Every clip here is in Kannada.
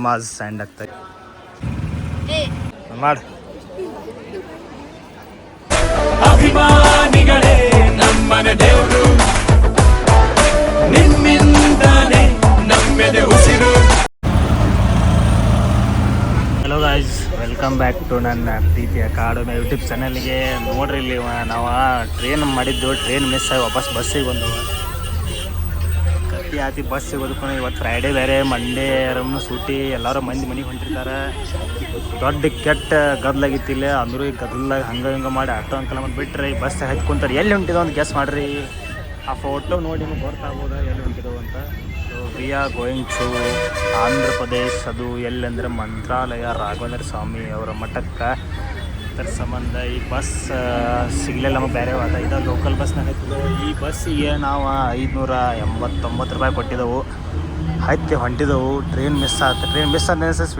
ನಮಾಜ್ ಸ್ಟ್ಯಾಂಡ್ ಆಗ್ತದೆ ಮಾಡು. ಅಭಿಮಾನಿಗಳೇ ನಮ್ಮನ ದೇವರು, ನಿಮ್ಮಿಂದಾನೆ ನಮ್ಮೆದೆ ಉಸಿರು. Hello guys, welcome back to ನನ್ನ ಪ್ರೀತಿಯ ಕಾಡು ಯೂಟ್ಯೂಬ್ ಚಾನಲ್ಗೆ. ನೋಡ್ರಿ ಇಲ್ಲಿ ನಾವು ಟ್ರೈನ್ ಮಾಡಿದ್ದು, ಟ್ರೈನ್ ಮಿಸ್ ಆಗಿ ವಾಪಸ್ ಬಸ್ಸಿಗೆ ಬಂದವು. ಕತ್ತಿ ಬಸ್ ಸಿಗೋದಕ್ಕೂ ಇವತ್ತು ಫ್ರೈಡೇ ಬೇರೆ, ಮಂಡೇ ರಮ್ನು ಸೂಟಿ, ಎಲ್ಲರೂ ಮಂದಿ ಮನೆಗೆ ಹೊಂಟಿರ್ತಾರೆ. ದೊಡ್ಡ ಕೆಟ್ಟ ಗದ್ಲಾಗಿತ್ತಿಲ್ಲ ಅಂದರೂ ಈ ಗದ್ಲಾಗ ಹಂಗೆ ಮಾಡಿ ಆಟೋ ಅಂಕಲ್ ಮತ್ತು ಬಿಟ್ಟರೆ ಈ ಬಸ್ ಹತ್ಕೊಂತಾರೆ. ಎಲ್ಲಿ ಹೊಂಟಿದೋ ಅಂತ ಗೆಸ್ ಮಾಡಿರಿ. ಆ ಫೋಟೋ ನೋಡಿ ನಿಮ್ಗೆ ಗೊತ್ತಾಗ್ಬೋದು ಎಲ್ಲಿ ಹೊಂಟಿದವು ಅಂತ. So we are going to Andhra Pradesh. ಅದು ಎಲ್ಲಂದ್ರೆ ಮಂತ್ರಾಲಯ ರಾಘವೇಂದ್ರ ಸ್ವಾಮಿ ಅವರ ಮಠಕ್ಕೆ. ಅದರ ಸಂಬಂಧ ಈ ಬಸ್ ಸಿಗಲಿಲ್ಲ ನಮಗೆ, ಬೇರೆ ವಾದ ಇದು ಲೋಕಲ್ ಬಸ್ನಾಗ ಹತ್ತಿದ್ದೆವು. ಈ ಬಸ್ಸಿಗೆ ನಾವು 589 ರೂಪಾಯಿ ಕೊಟ್ಟಿದ್ದೆವು. ಹತ್ತಿ ಹೊಂಟಿದ್ದೆವು. ಟ್ರೈನ್ ಮಿಸ್ ಆದ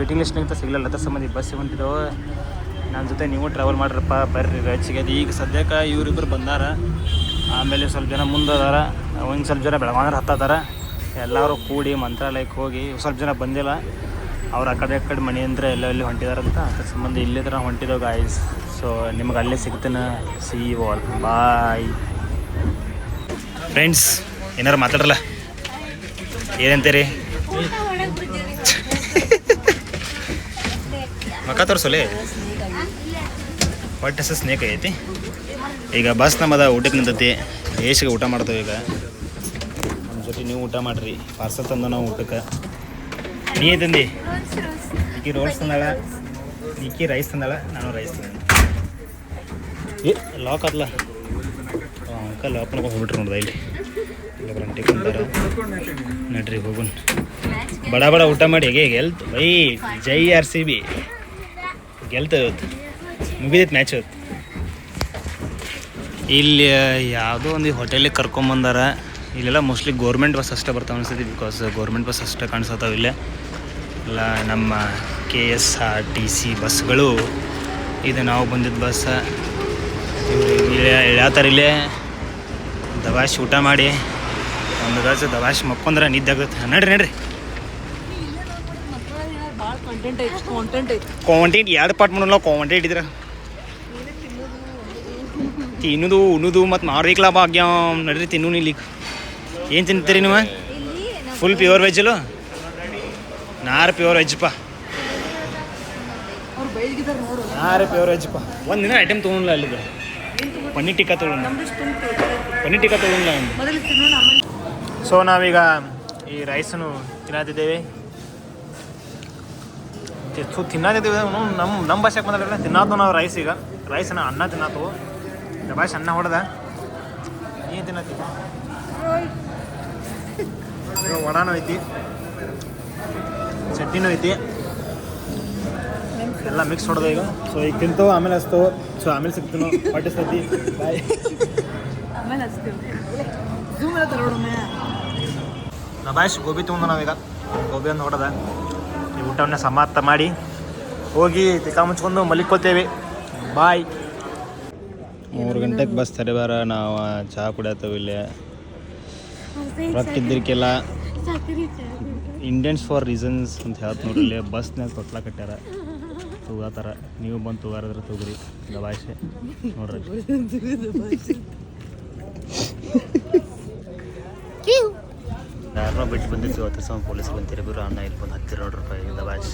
ವೇಟಿಂಗ್ ಲಿಸ್ಟ್ನಿಂದ ಸಿಗಲಿಲ್ಲ. ಅದರ ಸಂಬಂಧ ಈ ಬಸ್ಸಿಗೆ ಹೊಂಟಿದ್ದೆವು. ನನ್ನ ಜೊತೆ ನೀವು ಟ್ರಾವೆಲ್ ಮಾಡ್ರಪ್ಪ ಬರ್ರಿ ರೈಚಿಗೆ. ಅದು ಈಗ ಸದ್ಯಕ್ಕೆ ಇವರಿಬ್ಬರು ಬಂದಾರ, ಆಮೇಲೆ ಸ್ವಲ್ಪ ಜನ ಮುಂದೆ ಅದಾರ, ಒಂದು ಸ್ವಲ್ಪ ಜನ ಬೆಳಗಾವಿ ಹತ್ತದಾರ. ಎಲ್ಲರೂ ಕೂಡಿ ಮಂತ್ರಾಲಯಕ್ಕೆ ಹೋಗಿ ಸ್ವಲ್ಪ ಜನ ಬಂದಿಲ್ಲ, ಅವ್ರು ಆ ಕಡೆ ಮನೆ ಅಂದರೆ ಎಲ್ಲೆಲ್ಲಿ ಹೊಂಟಿದಾರಂತ. ಅದ್ರ ಸಂಬಂಧ ಇಲ್ಲಿದ್ರೆ ಹೊಂಟಿದ್ದೇವೆ ಗಾಯ್ಸ್. ಸೊ ನಿಮ್ಗೆ ಅಲ್ಲೇ ಸಿಗ್ತೇನೆ. See you all, bye friends. ಏನಾರು ಮಾತಾಡ್ರಲ್ಲ, ಏನಂತೀರಿ? ಮಕ್ಕ ತೋರಿಸೋಲೆ ಹೊಟ್ಟೆ ಸ್ನೇಕ್ ಐತಿ. ಈಗ ಬಸ್ ನಮ್ಮದ ಊಟಕ್ಕೆ ನಿಂತೈತಿ. ದೇಶಕ್ಕೆ ಊಟ ಮಾಡ್ತೇವೆ. ಈಗ ನಮ್ಮ ಜೊತೆ ನೀವು ಊಟ ಮಾಡಿರಿ. ಪಾರ್ಸಲ್ ತಂದ ನಾವು ಊಟಕ್ಕೆ. ನೀ ತಂದಿ ಈಕಿ ರೋಲ್ಸ್ ತಂದಾಳ, ಈಕಿ ರೈಸ್ ತಂದಾಳ, ನಾನು ರೈಸ್ ತಂದ. ಲಾಕ್ ಆತ್ಲ ಅಂಕಲ್ ಲಾಕ್ ಮಾಡ್ಕೊಂಡು ಹೋಗ್ಬಿಟ್ರಿ ನೋಡ್ದ. ಇಲ್ಲಿ ಗಂಟೆ ಕುಂತಾರ. ನಡ್ರಿ ಹೋಗುನ್ ಬಡ ಊಟ ಮಾಡಿ. ಹೇಗೆ ಗೆಲ್ತು ಬೈ. ಜೈ RCB ಗೆಲ್ತ ಇವತ್ತು, ಮುಗಿದೈತೆ ಮ್ಯಾಚ್ ಇವತ್ತು. ಇಲ್ಲಿ ಯಾವುದೋ ಒಂದು ಹೋಟೆಲಿಗೆ ಕರ್ಕೊಂಬಂದಾರ. ಇಲ್ಲೆಲ್ಲ ಮೋಸ್ಟ್ಲಿ ಗೋರ್ಮೆಂಟ್ ಬಸ್ ಅಷ್ಟೇ ಬರ್ತಾವೆ ಅನಿಸ್ತೈತಿ, ಬಿಕಾಸ್ ಗೋರ್ಮೆಂಟ್ ಬಸ್ ಅಷ್ಟೇ ಕಾಣಿಸ್ತಾವೆ ಇಲ್ಲೇ. ಎಲ್ಲ ನಮ್ಮ KSRTC ಬಸ್ಗಳು. ಇದು ನಾವು ಬಂದಿದ್ದ ಬಸ್. ಇವರು ಇಳ್ಯಾತಾರೆ ಇಲ್ಲೇ. ದವಾಶ್ ಊಟ ಮಾಡಿ ಒಂದು ಗಜ ದವಾಶ್ ಮಕ್ಕೊಂಡ್ರೆ ನಿದ್ದೆ ಆಗ್ತೈತೆ. ನಡ್ರಿ ಕಾಂಟೆಂಟ್ 2 ಪಾರ್ಟ್ ಮಾಡೋಲ್ಲ. ಕಾಂಟೆಂಟ್ ಇದ್ರೆ ತಿನ್ನೋದು ಉಣ್ಣೋದು ಮತ್ತು ಮಾಡ್ಬೇಕಲ್ಲ ಭಾಗ್ಯ. ನಡ್ರಿ ತಿನ್ನು. ಇಲ್ಲಿ ಏನು ತಿಂತೀರಿ ನೀವು? ಫುಲ್ ಪ್ಯೂರ್ ವೆಜ್ಜಲು? ನಾರು ಪ್ಯೂರ್ ವೆಜ್ಜಪ್ಪ, ನಾರು ಪ್ಯೂರ್ ವೆಜ್ಜಪ್ಪ. ಒಂದಿನ ಐಟಮ್ ತೊಗೊಂಡಿಲ್ಲ. ಅಲ್ಲಿಗೆ ಪನ್ನೀರ್ ಟಿಕ್ಕಾ ತೊಗೊಂಡಿಲ್ಲ. ಸೊ ನಾವೀಗ ಈ ರೈಸನ್ನು ತಿನ್ನತ್ತಿದ್ದೇವೆ. ನಮ್ಮ ಭಾಷೆಗೆ ಬಂದ್ರೆ ತಿನ್ನೋದು ನಾವು ರೈಸ್. ಈಗ ರೈಸನ್ನ ಅನ್ನ ತಿನ್ನತ್ತು. ಭಾಷೆ ಅನ್ನ ಹೊಡೆದ. ಏನು ತಿನ್ನತ್ತಿ? ವಡಾನು ಐತಿ, ಚಟ್ನಿನೂ ಐತಿ, ಎಲ್ಲ ಮಿಕ್ಸ್ ಹೊಡೆದ ಈಗ. ಸೊ ಈಗ ತಿಂತು, ಆಮೇಲೆ ಹಚ್ತೇವೆ. ಸೊ ಆಮೇಲೆ ಸಿಗ್ತೀವಿ, ಪಾಟಿಸ್ತೈತಿ. ಬಾಯ್. ನಭಾಷ್ ಗೋಬಿ ತೊಗೊಂಡು ನಾವೀಗ ಗೋಬಿ ಒಂದು ಹೊಡೆದ. ಈ ಊಟವನ್ನ ಸಮಾಪ್ತ ಮಾಡಿ ಹೋಗಿ ತಿಕ್ಕ ಮುಚ್ಕೊಂಡು ಮಲಿಕೋತೇವೆ. ಬಾಯ್. 3 ಗಂಟೆಗೆ ಬಸ್ ತರಬಾರ. ನಾವು ಚಹಾ ಕುಡಿಯತ್ತೇವೆ ಇಲ್ಲೇ. ರೊಕ್ಕಿದ್ದರಿಕೆಲ್ಲ ಇಂಡಿಯನ್ಸ್ ಫಾರ್ ರೀಸನ್ಸ್ ಅಂತ ಹೇಳ್ತ ನೋಡ್ರಿ. ಇಲ್ಲಿ ಬಸ್ನಾಗ ತೊಟ್ಲ ಕಟ್ಟ್ಯಾರ, ತಗೋತಾರ. ನೀವು ಬಂದು ತಗೋರಿದ್ರೆ ತಗೋರಿ. ದವಾಶೆ ನೋಡ್ರಿ. ಯಾರನ್ನೋ ಬಿಟ್ಟು ಬಂದಿತ್ತು ಇವತ್ತು. ಸಮ ಪೊಲೀಸ್ ಬಂತೀರಿ ಬಿರು ಅನ್ನ. ಇಲ್ಲಿ ಬಂದು 10 ರೂಪಾಯಿ ದವಾಶ್.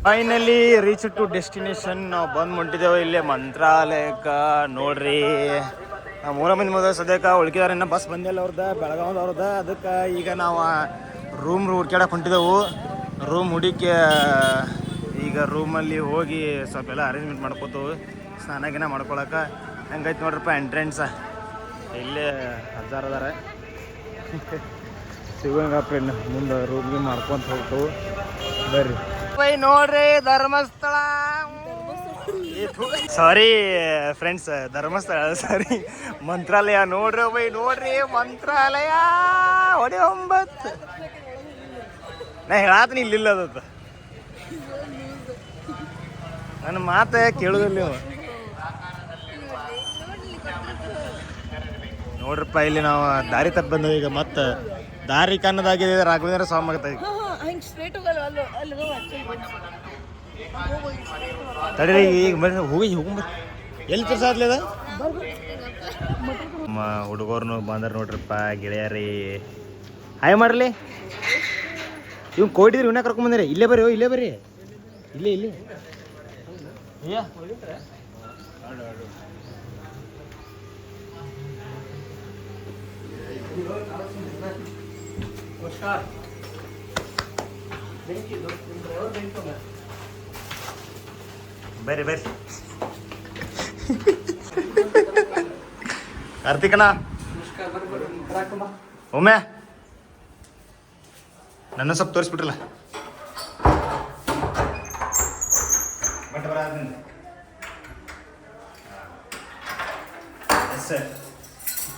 Finally reach to destination. ನಾವು ಬಂದು ಹೊಂಟಿದ್ದೇವೆ ಇಲ್ಲೇ ಮಂತ್ರಾಲಯಕ್ಕೆ. ನೋಡ್ರಿ ನಾವು 3 ಮಂದಿ ಮೊದಲು ಸದ್ಯಕ್ಕೆ ಉಳ್ಕಿದಾರೆ. ಇನ್ನು ಬಸ್ ಬಂದಿಲ್ಲ ಅವ್ರದ್ದು, ಬೆಳಗಾವ್ದವ್ರದ್ದು. ಅದಕ್ಕೆ ಈಗ ನಾವು ರೂಮ್ ಹುಡ್ಕ್ಯಾಡಕ್ಕೆ ಹೊಂಟಿದ್ದೆವು. ರೂಮ್ ಹುಡುಕಿ ಈಗ ರೂಮಲ್ಲಿ ಹೋಗಿ ಸ್ವಲ್ಪ ಎಲ್ಲ ಅರೇಂಜ್ಮೆಂಟ್ ಮಾಡ್ಕೋತೇವೆ. ಸ್ನಾನ ಮಾಡ್ಕೊಳಕ್ಕೆ ಹೆಂಗೈತೆ ನೋಡ್ರಪ್ಪ ಎಂಟ್ರೆನ್ಸ. ಇಲ್ಲೇ 1000 ಅದಾರ. ಸಿಗೋಣಪ್ಪ ಇನ್ನು ಮುಂದೆ ರೂಮ್ಗೆ ಮಾಡ್ಕೊಂತ ಹೋಗ್ತೇವೆ. ಬರ್ರಿ ನೋಡ್ರಿ ಧರ್ಮಸ್ಥಳ. ಸಾರಿ ಫ್ರೆಂಡ್ಸ್, ಧರ್ಮಸ್ಥಳ ಸಾರಿ, ಮಂತ್ರಾಲಯ. ನೋಡ್ರಿ ಮಂತ್ರಾಲಯ. ಹೊಡೆ 9 ನಾ ಹೇಳತ್ತೀನಿ. ಇಲ್ಲಿಲ್ಲ ಅದು ನನ್ನ ಮಾತು ಕೇಳೋದಿಲ್ಲ ನೀವು. ನೋಡ್ರಪ್ಪ ಇಲ್ಲಿ ನಾವು ದಾರಿ ತಪ್ಪಿ ಬಂದವು. ಈಗ ಮತ್ತೆ ದಾರಿ ಕನ್ನದಾಗಿದೆ ರಾಘವೇಂದ್ರ ಸ್ವಾಮಿ ಆಗತ್ತೆ ಹಿಂಗೆ ಸ್ಟ್ರೇಟ್ ಹೋಗಲ್ಲ ಅಲ್ಲಿ ತಡೀರಿ ಈಗ ಬರ್ರಿ ಹೋಗಿ ಹೋಗ್ಬ ಎಲ್ಲಿ ತೋರ್ಸಾದ್ಲಿ ಅದ ನಮ್ಮ ಹುಡುಗರ್ನು ಬಂದ್ರ ನೋಡ್ರಪ್ಪ ಗೆಳೆಯರಿ ಹಾಯ್ ಮಾಡ್ರಲಿ ಇವ್ ಕೊಟ್ಟಿದ್ರಿ ಇವನ್ನ ಕರ್ಕೊಂಬಂದ್ರಿ ಇಲ್ಲೇ ಬರ್ರಿ ಇಲ್ಲೇ ಬರ್ರಿ ಇಲ್ಲೇ ಇಲ್ಲಿ ಬರ್ರಿ ಬರ್ರಿ ಕಾರ್ತಿಕಣ್ಣ ಒಮ್ಮೆ ನನ್ನ ಸ್ವಲ್ಪ ತೋರಿಸ್ಬಿಟ್ರಲ್ಲ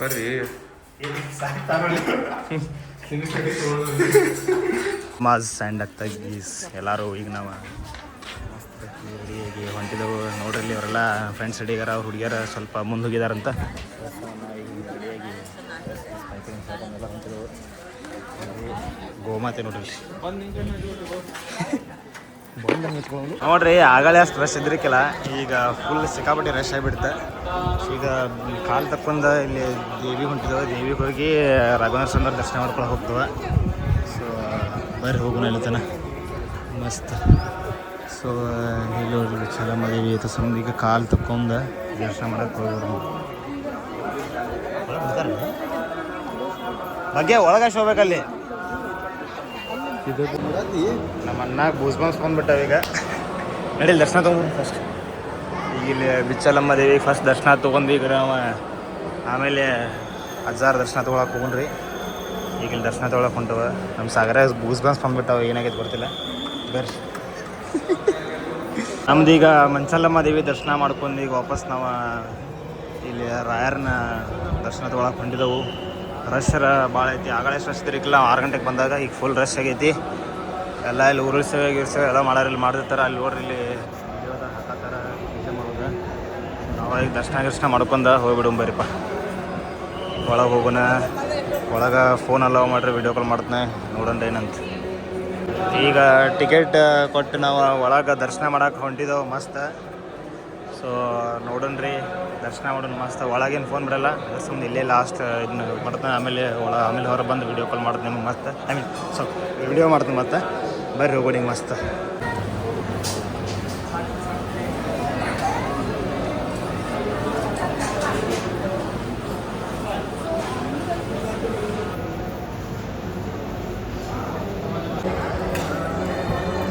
ಬರ್ರಿ ಮಾಜ್ ಸ್ಯಾಂಡ್ ಆಗ್ತಾ ಗೀಸ್ ಎಲ್ಲರೂ ಈಗ ನಾವು ರೆಡಿಯಾಗಿ ಹೊಂಟಿದೆವು ನೋಡ್ರಿ ಅವರೆಲ್ಲ ಫ್ರೆಂಡ್ಸ್ ರೆಡಿಗಾರ ಅವ್ರು ಹುಡುಗಿಯರ ಸ್ವಲ್ಪ ಮುಂದೆ ಹೋಗಿದಾರಂತ ಗೋಮಾತೆ ನೋಡ್ರಿ ನೋಡ್ರಿ ಆಗಲೇ ಅಷ್ಟು ರಶ್ ಇದ್ರಿಕ್ಕೆಲ್ಲ ಈಗ ಫುಲ್ ಸಿಕ್ಕಾಪಟ್ಟೆ ರಶ್ ಆಗಿಬಿಡುತ್ತೆ ಈಗ ಕಾಲು ತಕ್ಕೊಂಡ ಇಲ್ಲಿ ದೇವಿಗೆ ಹೊಂಟಿದ್ದೇವೆ ದೇವಿಗೆ ಹೋಗಿ ರಾಘವೇಂದ್ರ ಸ್ವಾಮಿ ದರ್ಶನ ಮಾಡ್ಕೊಂಡು ಹೋಗ್ತೇವೆ ಸೊ ಬರ್ರಿ ಹೋಗೋಣ ಇಲ್ಲತನ ಮಸ್ತ್ ಸೊ ಇಲ್ಲಿ ನೋಡ್ರಿ ಚಲಮ್ಮ ದೇವಿ ಐತೆ ಸಂಬಂಧ ಈಗ ಕಾಲು ತಕ್ಕೊಂಡ ದರ್ಶನ ಮಾಡಕ್ಕೆ ಹೋಗೋರು ಬಗ್ಗೆ ಒಳಗಾಶ್ ಹೋಗ್ಬೇಕಲ್ಲಿ ನಮ್ಮ ಅಣ್ಣಾಗ ಬೂಸ್ಬಾನ್ಸ್ ಬಂದ್ಬಿಟ್ಟಾವ ಈಗ ನಡೀಲಿ ದರ್ಶನ ತೊಗೊಂಡು ಫಸ್ಟ್ ಈಗ ಇಲ್ಲಿ ಬಿಚ್ಚಲಮ್ಮ ದೇವಿಗೆ ಫಸ್ಟ್ ದರ್ಶನ ತೊಗೊಂಡು ಈಗ ನಾವು ಆಮೇಲೆ ಅಜ್ಜಾರ ದರ್ಶನ ತೊಗೊಳಕ್ಕೆ ಹೋಗ್ರಿ ಈಗ ಇಲ್ಲಿ ದರ್ಶನ ತೊಗೊಳಕ್ಕೆ ಹೊಂಟವ ನಮ್ಮ ಸಾಗರ ಬೂಸ್ಬಾನ್ಸ್ ಬಂದ್ಬಿಟ್ಟಾವ ಏನಾಗೈತೆ ಗೊತ್ತಿಲ್ಲ ಬರ್ರಿ ನಮ್ದೀಗ ಮಂಚಲಮ್ಮ ದೇವಿ ದರ್ಶನ ಮಾಡ್ಕೊಂಡು ಈಗ ವಾಪಸ್ ನಾವು ಇಲ್ಲಿ ರಾಯರ್ನ ದರ್ಶನ ತೊಗೊಳಕ್ಕೆ ಹೊಂಟಿದ್ದೆವು ರಶ್ಶರ ಭಾಳ ಐತಿ ಆಗಲೇ ರಶ್ ಇದ್ರಿಕಿಲ್ಲ 6 ಗಂಟೆಗೆ ಬಂದಾಗ ಈಗ ಫುಲ್ ರಶ್ ಆಗೈತಿ ಎಲ್ಲ ಇಲ್ಲಿ ಉರುಳ್ಸೇವೆ ಗಿರ್ಸೇವೆ ಎಲ್ಲ ಇಲ್ಲಿ ಮಾಡಿರ್ತಾರೆ ಅಲ್ಲಿ ನೋಡ್ರಿ ಇಲ್ಲಿ ಹಾಕತ್ತಾರ ಪೂಜೆ ಮಾಡೋದು ನಾವು ಈಗ ದರ್ಶನ ಮಾಡ್ಕೊಂಡು ಹೋಗ್ಬಿಡು ಬರೀಪ್ಪ ಒಳಗೆ ಹೋಗೋಣ ಒಳಗೆ ಫೋನ್ ಅಲೋ ಮಾಡ್ರಿ ವಿಡಿಯೋ ಕಾಲ್ ಮಾಡ್ತಾನೆ ನೋಡೋಣ ಏನಂತ ಈಗ ಟಿಕೆಟ್ ಕೊಟ್ಟು ನಾವು ಒಳಗೆ ದರ್ಶನ ಮಾಡಕ್ಕೆ ಹೊಂಟಿದ್ದೆವು ಮಸ್ತ್ ಸೊ ನೋಡೋಣ್ರಿ ದರ್ಶನ ಮಾಡೋಣ ಮಸ್ತ್ ಒಳಗೇನು ಫೋನ್ ಬಿಡಲ್ಲ ಸುಮ್ಮನೆ ಇಲ್ಲೇ ಲಾಸ್ಟ್ ಇದನ್ನ ಮಾಡ್ತಾನೆ ಆಮೇಲೆ ಆಮೇಲೆ ಹೊರಗೆ ಬಂದು ವಿಡಿಯೋ ಕಾಲ್ ಮಾಡ್ತೀನಿ ನಿಮ್ಗೆ ಮಸ್ತ್ ಐ ಮೀನ್ ಸೊ ವಿಡಿಯೋ ಮಾಡ್ತೀನಿ ಮತ್ತೆ ಬರ್ರಿ ಹೋಗೋಣ ಮಸ್ತ್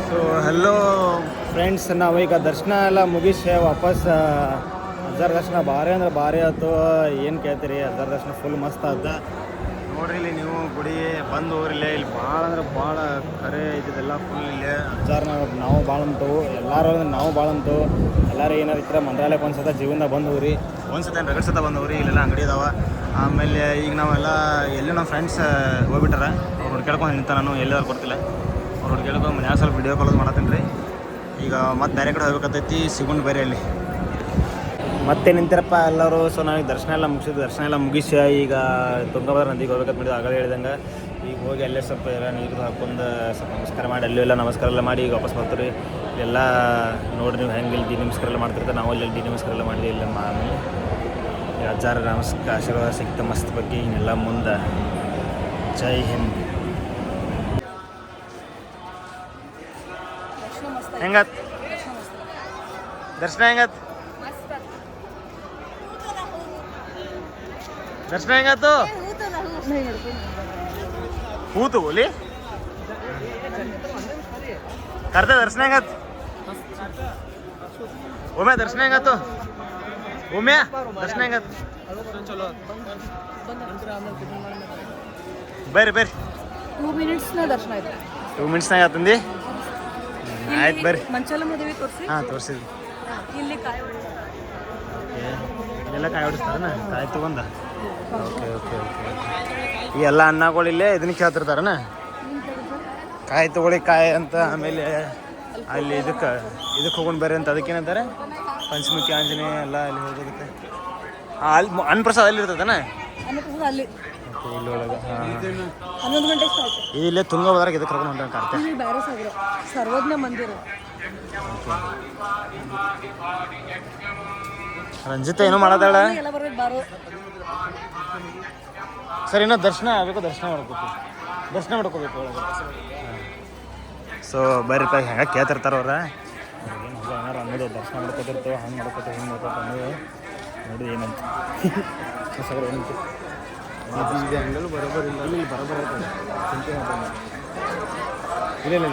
ಸೊ ಹಲೋ ಫ್ರೆಂಡ್ಸ್ ನಾವೀಗ ದರ್ಶನ ಎಲ್ಲ ಮುಗಿಸಿ ವಾಪಸ್ ಅಜ್ಜಾರ ದರ್ಶನ ಭಾರಿ ಅಂದ್ರೆ ಭಾರಿ ಆಯ್ತು ಏನು ಕೇಳ್ತೀರಿ ಅಜ್ಜಾರ ದರ್ಶನ ಫುಲ್ ಮಸ್ತ್ ಆದ ನೋಡ್ರಿ ಇಲ್ಲಿ ನೀವು ಗುಡಿ ಬಂದು ಹೋಗ್ರಿಲ್ಲ ಇಲ್ಲಿ ಭಾಳ ಅಂದ್ರೆ ಭಾಳ ಖರೆ ಇದ್ದಿದ್ದೆಲ್ಲ ಫುಲ್ ಇಲ್ಲಿ ಅಜ್ಜಾರನ ನಾವು ಭಾಳ ಅಂತವು ಎಲ್ಲರೂ ನಾವು ಭಾಳ ಅಂತವು ಎಲ್ಲರೂ ಏನಾರು ಇರ್ತಾರೆ ಮಂತ್ರಾಲಯಕ್ಕೆ ಒಂದ್ಸತ ಜೀವನದಾಗ ಬಂದು ಹೋಗ್ರಿ ಒಂದ್ಸತ ಏನು ರಗಡ್ ಸತ ಬಂದವ್ರಿ ಇಲ್ಲೆಲ್ಲ ಅಂಗಡಿ ಇದಾವೆ ಆಮೇಲೆ ಈಗ ನಾವೆಲ್ಲ ಎಲ್ಲಿ ನಮ್ಮ ಫ್ರೆಂಡ್ಸ್ ಹೋಗ್ಬಿಟ್ಟಾರ ಅವ್ರು ಹುಡ್ಕ್ಯಾಡ್ಕೊಂಡು ನಿಂತ ನಾನು ಎಲ್ಲಾರು ಕೊಡ್ತಿಲ್ಲ ಅವ್ರು ಹುಡ್ಕ್ಯಾಡ್ಕೊಂಡು ಮನ್ಯಾಗ ಸ್ವಲ್ಪ ವಿಡಿಯೋ ಕಾಲ್ ಮಾಡತ್ತೀನಿ ರೀ ಈಗ ಮತ್ತೆ ಬೇರೆ ಕಡೆ ಹೋಗ್ಬೇಕಾಗ್ತೈತಿ ಸಿಗೊಂಡು ಬೇರೆ ಅಲ್ಲಿ ಮತ್ತೆ ನಿಂತಿರಪ್ಪ ಎಲ್ಲರೂ ಸೊ ನಾವೀಗ ದರ್ಶನ ಎಲ್ಲ ಮುಗಿಸಿ ಈಗ ತುಂಗಭದ್ರಾ ನದಿಗೆ ಹೋಗ್ಬೇಕಂತ ಮಾಡಿದ್ದು ಆಗಲೇ ಹೇಳ್ದಂಗೆ ಈಗ ಹೋಗಿ ಅಲ್ಲೇ ಸ್ವಲ್ಪ ಎಲ್ಲ ನೀರು ಹಾಕೊಂಡು ಸ್ವಲ್ಪ ನಮಸ್ಕಾರ ಮಾಡಿ ಅಲ್ಲೂ ಎಲ್ಲ ನಮಸ್ಕಾರ ಎಲ್ಲ ಮಾಡಿ ಈಗ ವಾಪಸ್ ಬರ್ತೀವಿ ಇಲ್ಲೆಲ್ಲ ನೋಡ್ರಿ ನೀವು ಹೆಂಗೆ ಇಲ್ಲಿ ಡಿ ನಮಸ್ಕಾರ ಎಲ್ಲ ಮಾಡ್ತಿರ್ತಾರೆ ನಾವು ಅಲ್ಲಿ ಡಿ ನಮಸ್ಕಾರ ಎಲ್ಲ ಮಾಡಿದ್ವಿ ಇಲ್ಲ ಆಮೇಲೆ ಅಜ್ಜಾರ ನಮಸ್ಕಾರ ಆಶೀರ್ವಾದ ಸಿಕ್ತ ಮಸ್ತ್ ಬಗ್ಗೆ ಇನ್ನೆಲ್ಲ ಮುಂದೆ ಜೈ ಹಿಂದ್ ಹೆಂಗತ್ ದರ್ಶನ ಹೆಂಗತ್ ದರ್ಶನ ಹೆಂಗಾತು ಹೂತು ಬೋಲಿ ಕರ್ದೆ ದರ್ಶನ ಹೆಂಗತ್ ಒಮ್ಮೆ ದರ್ಶನ ಹೆಂಗಾತು ಒಮ್ಮೆ ದರ್ಶನ ಹೆಂಗತ್ ಬರ್ರಿ ಬರ್ರಿ 2 ಮಿನಿಟ್ಸ್ನ ದರ್ಶನ ಆಯ್ತು 2 ಮಿನಿಟ್ಸ್ನಾಗ ಆತಂದಿ ಆಯ್ತು ಬರ್ರಿ ಮಂಚಲಮ್ಮ ದೇವಿ ತೋರಿಸಿ ಹಾಂ ತೋರಿಸಿದ್ವಿ ಇಲ್ಲಿ ಕಾಯಿ ಓಕೆ ಇಲ್ಲೆಲ್ಲ ಕಾಯಿ ಹೊಡಿಸ್ತಾರನ ಕಾಯಿ ತೊಗೊಂಡ ಓಕೆ ಓಕೆ ಓಕೆ ಈ ಎಲ್ಲ ಅನ್ನಗಳಿಲ್ಲೇ ಇದನ್ನ ಕೇಳ್ತಿರ್ತಾರನ ಕಾಯಿ ತೊಗೊಳಿ ಕಾಯಿ ಅಂತ ಆಮೇಲೆ ಅಲ್ಲಿ ಇದಕ್ಕೆ ಹೋಗೋಣ ಬರ್ರಿ ಅಂತ ಅದಕ್ಕೇನಂತಾರೆ ಪಂಚಮುಖಿ ಆಂಜನೇಯ ಎಲ್ಲ ಅಲ್ಲಿ ಹೋಗೋದಕ್ಕೆ ಅಲ್ಲಿ ಅನ್ನಪ್ರಸಾದ ಅಲ್ಲಿ ಇರ್ತದನ ಅಲ್ಲಿ ಓಕೆ ಇಲ್ಲೊಳಗೆ ಹಾಂ 11 ಗಂಟೆಗೆ ಸ್ಟಾರ್ಟ್. ಇಲ್ಲೇ ತುಂಗಭದ್ರಾಗ ಇದಕ್ಕೆ ಕರ್ಕೊಂಡು ಹೊಂಟಾನ ಕಾರ್ತೆ. ಇಲ್ಲಿ ಬೇರೆ ಸಾಗರ ಸರ್ವಜ್ಞ ಮಂದಿರ. ರಂಜಿತಾ ಏನೋ ಮಾಡದಾಳ. ಎಲ್ಲ ಬರ್ಬೇಕು ಬಾರೋ. ಸರ್ ಇನ್ನೂ ದರ್ಶನ ಆಗಬೇಕು, ದರ್ಶನ ಮಾಡ್ಕೋಬೇಕು ಒಳಗೆ. ಸೊ ಬರ್ರಿಪ್ಪ ಹೆಂಗೆ ಕೇಳ್ತಿರ್ತಾರೆ ಅವ್ರ ಏನಾರು ಅನ್ನೋದು ದರ್ಶನ ಮಾಡ್ಕೊತಿರ್ತೇವೆ, ಹಂಗೆ ಮಾಡ್ಕೊತೇವೆ, ಹಿಂಗೆ ಮಾಡ್ಕೊತ ಅನ್ನೋದು ನೋಡಿ ಏನಂತ ಸರ್ ಏನಂತ ಇದೆ ಹಂಗಲ್ಲೂ ಬರೋಬರ್ ಇಲ್ಲ. ಇಲ್ಲಿ ಬರೋಬರ ಚಿಂತೆ ಇಲ್ಲ ಇಲ್ಲಿ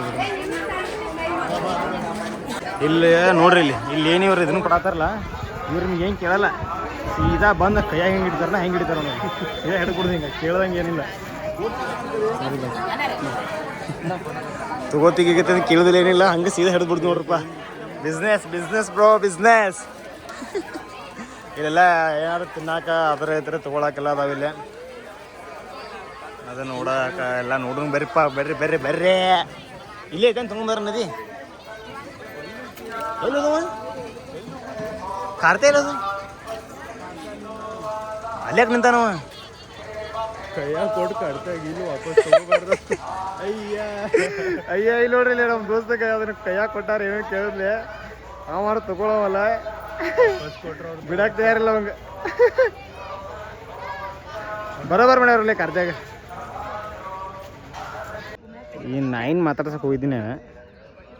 ನೋಡ್ರಿ. ಇಲ್ಲಿ ಏನು ಇವ್ರು ಇದನ್ನು ಕೊಡತ್ತಾರಲ್ಲ, ಇವ್ರನ್ನ ಏನು ಕೇಳಲ್ಲ, ಸೀದಾ ಬಂದು ಕೈಯಾಗ ಹೆಂಗೆ ಹಿಡಿತಾರಲ್ಲ ಹೆಂಗೆ ಹಿಡಿತಾರ ಅವ್ನಿಗೆ ಸೀದಾ ಹಿಡ್ಕೊಡ್ದು ಹಿಂಗೆ ಕೇಳ್ದಂಗೆ ಏನಿಲ್ಲ. ತಗೋತಿಗೈತೆ ಕೇಳೋದಿಲ್ಲ ಏನಿಲ್ಲ, ಹಂಗೆ ಸೀದಾ ಹಿಡಿದ್ಬಿಡ್ದು ನೋಡ್ರಪ್ಪ. Business bro business. ಇಲ್ಲೆಲ್ಲ ಏನಾದ್ರು ತಿನ್ನಾಕ ಅದರ ಇದ್ರೆ ತೊಗೊಳಕ್ಕೆಲ್ಲ ಅದಾವಿಲ್ಲ. ಅದು ನೋಡಕ ಎಲ್ಲ ನೋಡೋಣ ಬರ್ರಿಪ್ಪ. ಬರ್ರಿ ಇಲ್ಲೇ ಐತೇನು ತೊಗೊಂಬಾರ ನದಿ ಎಲ್ಲದು ಕಾರ್ತೆ ಇಲ್ಲದು ಅಲ್ಯಾಕೆ ನಿಂತಾನವ ಕೈಯಾಗ ಕೊಟ್ಟು ಕಡ್ತಾಗ ಇಲ್ಲಿ ವಾಪಸ್ ತಗೋಬಾರ್ದು. ಅಯ್ಯ ಇಲ್ಲಿ ನೋಡ್ರಿ ಇಲ್ಲಿ ನಮ್ಮ ದೋಸ್ತ ಕೈ ಅದನ್ನ ಕೈಯಾಗ ಕೊಟ್ಟಾರ ಏನೋ ಕೇಳಿದ್ಲೆ ಅವ ತಗೊಳವಲ್ಲ ಬಿಡಾಕ್ ತಯಾರಿಲ್ಲ ಅವಂಗ. ಬರೋಬರ್ ಮಾಡ್ಯಾರಲ್ಲ ಕಾರ್ತ್ಯಾಗ. ಈ ನಾಯಿನ ಮಾತಾಡ್ಸಕ್ಕೆ ಹೋಗಿದ್ದೀನಿ,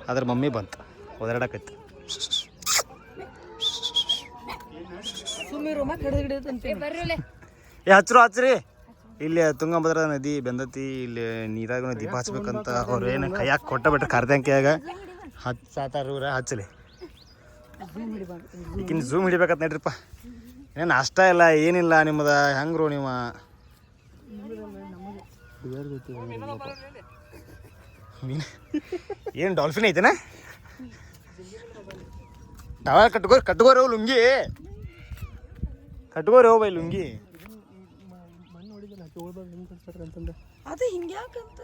ಅದ್ರ ಮಮ್ಮಿ ಬಂತು ಓದಾಡಕೈತಿ. ಹಚ್ಚ್ರಿ ಇಲ್ಲಿ ತುಂಗಭದ್ರಾ ನದಿ ಬೆಂದತಿ, ಇಲ್ಲಿ ನೀರಾಗ ದೀಪ ಹಚ್ಬೇಕಂತ ಅವ್ರು ಏನು ಕೈಯಾಗ ಕೊಟ್ಟ ಬಿಟ್ರೆ ಕಾರ್ದ್ಯಾಂಕ್ಯಾಗ ಹಚ್ಚಾತಾರ ಹಚ್ಚಲಿ. ಈಗಿನ ಝೂಮ್ ಹಿಡಿಬೇಕಂತ ನೋಡ್ರಿಪ್ಪ. ಏನು ಅಷ್ಟ ಇಲ್ಲ ಏನಿಲ್ಲ ನಿಮ್ಮದ ಹೆಂಗ್ರು ನೀವು ಏನು ಡಾಲ್ಫಿನ್ ಐತೆನಾ? ಟವಲ್ ಕಟ್ಕೋರಿ ಲುಂಗಿ ಕಟ್ಕೋರಿ ಬೈ ಲುಂಗಿ. ಅದು ಹಿಂಗ್ಯಾಕಂತ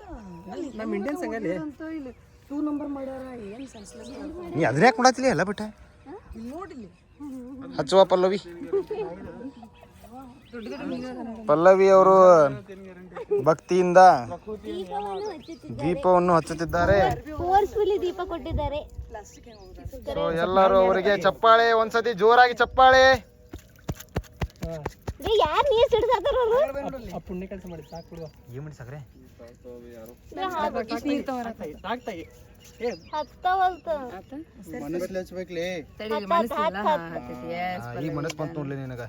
ನಮ್ಮ ಇಂಡಿಯನ್ ಸಂಗಲ್ಲಿ ಅಂತ ಇಲ್ಲಿ 2 ನಂಬರ್ ಮಾಡ್ಯಾರ. ಏನು ಸೆನ್ಸ್ಲೆಸ್ ನೀ ಅದನ್ನ ಯಾಕೆ ಮಾಡತ್ತಿಲ್ಲ ಎಲ್ಲ ಬಿಟ್ಟ ನೋಡಿಲ್ಲಿ ಹಚ್ಚುವ ಪಲ್ಲವಿ ಅವರು ಭಕ್ತಿಯಿಂದ ದೀಪವನ್ನು ಹಚ್ಚುತ್ತಿದ್ದಾರೆ. ದೀಪ ಕೊಟ್ಟಿದ್ದಾರೆ. ಸೊ ಎಲ್ಲರೂ ಅವರಿಗೆ ಚಪ್ಪಾಳೆ, ಒಂದ್ಸತಿ ಜೋರಾಗಿ ಚಪ್ಪಾಳೆ. ಯಾರು ನೀರು ಸಿಡ್ಸಾತಾರ ಪುಣ್ಯ ಕೆಲಸ ಮಾಡಿ ಸಾಕು ಬಿಡುವ. ಏನ್ ಮಾಡಿ ಸಾಕ್ರೆ ಈಗ ಮನಸ್ ಬಂತು ನೋಡ್ಲಿ ನಿನಗ.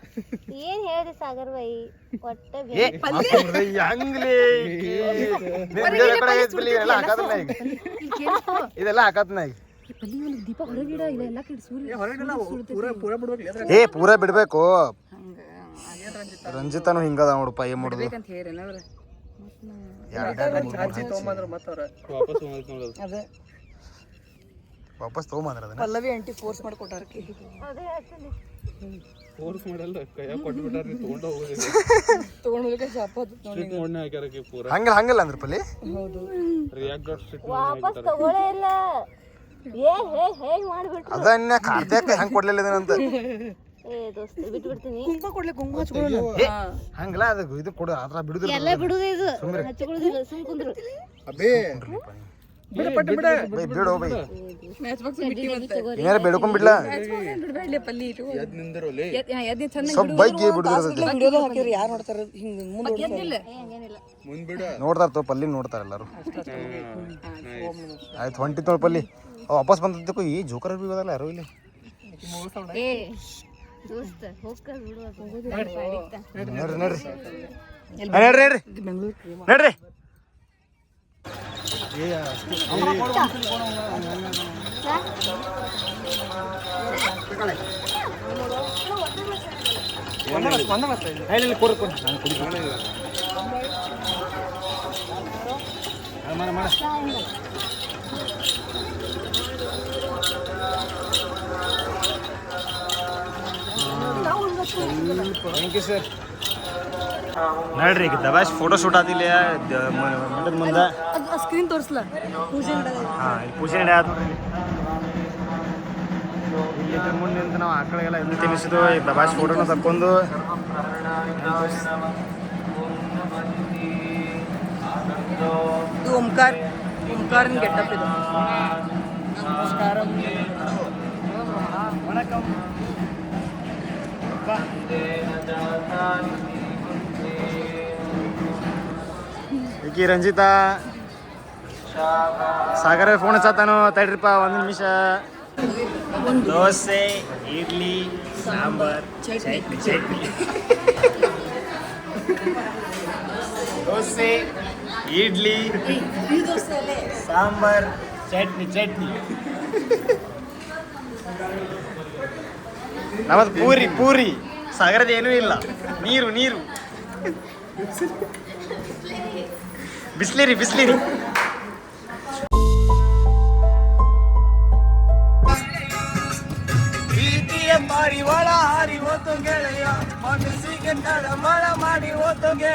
ಏನ್ ಹೇಳಿ ಸಾಗರ್ ಬೈ ಒಟ್ಟೆ ಇದೆಲ್ಲ ಹಾಕತ್ನ ಈಗ ದೀಪ ಹೊರಗಿಡ ಇಲ್ಲ ಏ ಪೂರ ಬಿಡ್ಬೇಕು. ರಂಜಿತಾನು ಹಿಂಗದ ನೋಡಪ್ಪ, ಏನ್ ಮಾಡುದು ವಾಪಸ್ ತಗೊಂಬಂದ್ರ ಪಲ್ಲವಿ ಆಂಟಿ ಫೋರ್ಸ್ ಮಾಡ್ಕೊಟ್ಟಾರ. ಹಂಗಲ್ಲ ಅಂದ್ರೆ ಪಲ್ಲಿ ವಾಪಸ್ ತಗೊಳ್ಳೇ ಇಲ್ಲ. ಅದನ್ನ ಖಾತೆಕ ಹೆಂಗ್ ಕೊಡ್ಲಿಲ್ಲ ಅಂತ ಕುಂಕುಮ ಕೊಡ್ಲಿ, ಕುಂಕುಮ ಹಚ್ಕೊಳ್ಳೋಣ. ಹಂಗಲ್ಲ ಅದು ಇದು ಕೊಡು, ಅದ್ರ ಬಿಡುದಿಲ್ಲ ಎಲ್ಲ ಬಿಡುದು ಇದು ಹಚ್ಕೊಳ್ಳೋದಿಲ್ಲ. ಸುಮ್ ಕುಂದ್ರು ಬಿಡು ಬೈ, ಏನಾರ ಬೇಡ್ಕೊಂಡ್ ಬಿಡ್ಲಾ ಸ್ವಲ್ಪ ಬೈಗೆ ಬಿಡುದಿರೋದು. ಯಾರು ನೋಡ್ತಾರ ಹಿಂಗ ನೋಡ್ತಾರ ತೋ ಪಲ್ಲಿ ನೋಡ್ತಾರ ಎಲ್ಲಾರು. ಆಯ್ತು ಹೊಂಟಿ ತೋ ಪಲ್ಲಿ ವಾಪಸ್ ಬಂದದ್ದಕ್ಕೂ ಈ ಜೋಕರ್ ಬಿಡೋದಲ್ಲ ಯಾರು ಇಲ್ಲಿ. ನಡ್ರಿ ಥ್ಯಾಂಕ್ ಯು ಸರ್. ನೋಡ್ರಿ ಈಗ ದಬಾಶ್ ಫೋಟೋ ಶೂಟ್ ಆದಿಲ್ಲ ಮಠದ ಮುಂದೆ. ಸ್ಕ್ರೀನ್ ತೋರಿಸ್ಲ ಪೂಜೆ ಹಾಂ ಇಲ್ಲಿ ಪೂಜೆ ನಡೆ ಆದ ನೋಡ್ರಿ. ಇಲ್ಲಿ ಮುಂದೆ ನಿಂತು ನಾವು ಆಕಳಿಗೆಲ್ಲ ಎಲ್ಲಿ ತಿನ್ನಿಸಿದ್ವು. ಈ ದಬಾಶ್ ಫೋಟೋನ ತಕ್ಕೊಂಡು ಇದು ಓಂಕಾರನ್ ಗೆಟಪ್ ಇದು. ನಮಸ್ಕಾರಂ. ವಣಕಂ. ಈಕಿ ರಂಜಿತಾ ಸಾಗರ ಫೋನ್ ಹಚ್ಚತಾನು ತಡ್ರಿಪ್ಪ ಒಂದು ನಿಮಿಷ. ದೋಸೆ, ಇಡ್ಲಿ, ಸಾಂಬಾರ್, ಚಟ್ನಿ. ದೋಸೆ, ಇಡ್ಲಿ, ಸಾಂಬಾರ್, ಚಟ್ನಿ. ನಮ್ಮದು ಪೂರಿ. ಸಾಗರದ ಏನೂ ಇಲ್ಲ, ನೀರು. ಬಿಸ್ಲಿರಿ. ಪ್ರೀತಿಯ ಪಾರಿವಾಳ ಹಾರಿ ಹೋತು ಗೆಳೆಯ, ಮನಸ್ಸಿಗೆ ತಳಮಳ ಮಾಡಿ ಹೋತು ಗೆಳೆಯ.